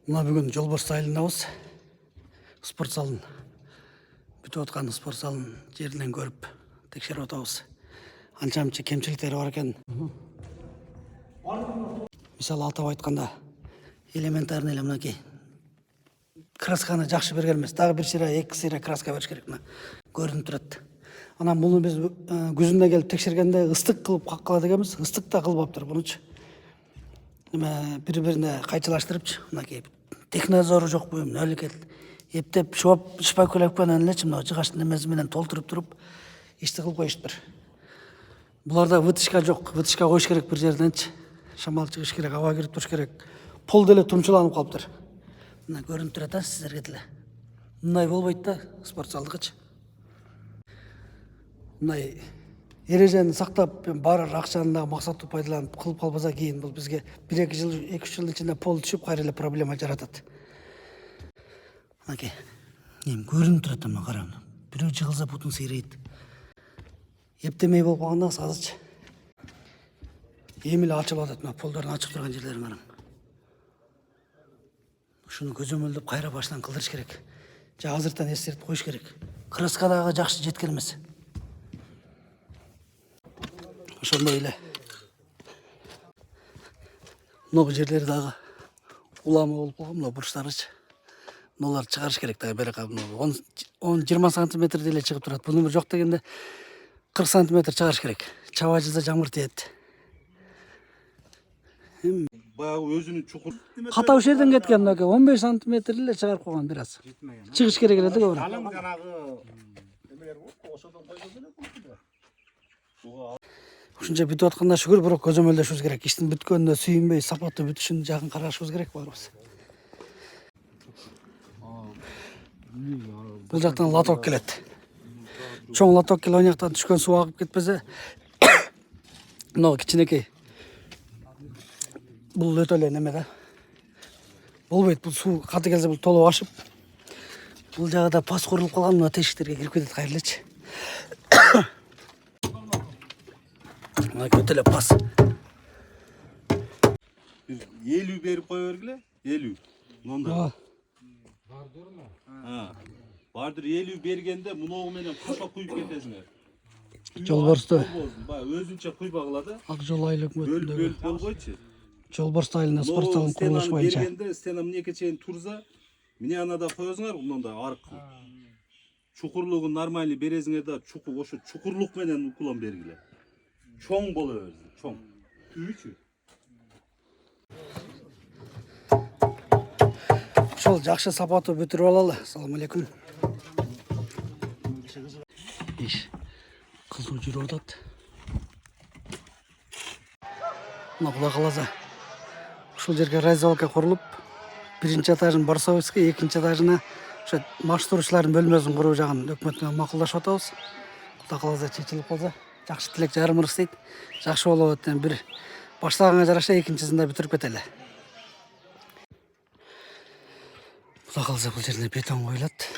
Мына бүгін Жолбарыс айылындабыз. Спорт залын бүтүп аткан спорт залын жеринен көрүп текшерип атабыз. Анча-мынча кемчиликтери бар экен. Мисалы атап айтканда элементарный эле мынакей красканы жакшы берген эмес. Дагы бир сыйра, эки сыйра краска бериш керек. Мына көрүнүп турат. Анан буну биз күзүндө келип текшергенде ыстык кылып каккыла дегенбиз. Ыстык да кылбаптыр бунучу. Бири-бирине кайчылаштырыпчы. Мынакей технозору жокпу, нөлөкет эптеп шпакулеп менен элечи мына жыгаштын эмеси менен толтуруп туруп ишти кылып коюштур. Буларда вытычка жок, вытычка коюш керек бир жерденчи. Шамал чыгыш керек, аба кирип туруш керек. Пол деле тумчуланып калыптыр. Мына көрүнүп турат а сиздерге деле. Мындай болбойт да спорт залдыкычы. Мындай эрежени сактап, бар акчаны да максаттуу пайдаланып кылып калбаса кийин бул бизге 1-2 жыл, 2-3 жылдын ичинде пол түшүп кайра эле проблема жаратат. Мынакей көрүнүп турат мына кара. Бирөө жыгылса бутун сейрейт. Эптемей болуп калганда азырчы. Эми эле ачылып атат, мына полдордун ачык турган жерлерин караң. Ушуну көзөмөлдөп кайра баштан кылдырыш керек. Же азыртан эскертип коюш керек. Краска дагы жакшы жеткен эмес. Ошондой эле могу жерлери дагы улама болуп калган, мына бурчтарычы. Мунуларды чыгарыш керек дагы бери кап 10-20 сантиметр деле чыгып турат. Буну жок дегенде 40 сантиметр чыгарыш керек. Чаба жылса жамгыр тиет. Баягы өзүнүн чукур. Катау жерден кеткен мынакей 15 сантиметр эле чыгарып койгон бир аз. Чыгыш керек эле да көбүрөөк. Алым жанагы эмелер болуп, ошодон койгон эле болду. Ушунча бүтүп атканда шүгүр, бирок көзөмөлдөшүбүз керек. Иштин бүткөнүнө сүйүнбөй, сапаттуу бүтүшүн жакын карашыбыз керек баарыбыз. Бул жактан лоток келет. Чоң лоток келип ойнактан түшкөн суу агып кетпесе, мына кичинекей. Бул өтө эле неме да. Болбойт, бул суу каты келсе бул толуп ашып. Бул жагда пас курулуп калган, мына тешиктерге кирип кетет кайра элечи. Мына өтө эле пас. 50 берип кое бергиле, 50. Мында. Бардыр 50 бергенде муногу менен кошо куюп кетесиңер. Жолбарысты өзүнчө куйбагыла да. Ак жол айыл өкмөтүндөгү Болбойчу. Жолбарыс айылына спорт залын курулуш боюнча. Бергенде стена эмнеке чейин турса, мына анада коесуңар, мында арык. Чукурлугун нормальный бересиңер да, ошо чукурлук менен уклон бергиле. Чоң боло берсин, чоң. Түбүчү. Ошол жакшы сапаттуу бүтүрүп алалы. Ассаламу алейкум. Иш кызуу жүрүп атат. Мына Кудай кааласа ушул жерге райзавалка курулуп, биринчи этажын Барсовский, экинчи этажына ошо маштуруучулардын бөлмөсүн куруу жагын өкмөт менен макулдашып атабыз. Кудай кааласа чечилип калса, жакшы тилек жарым ырыс дейт. Жакшы болот деп бир баштаганга жараша экинчисин да бүтүрүп кетели. Кудай кааласа бул жерде бетон коюлат.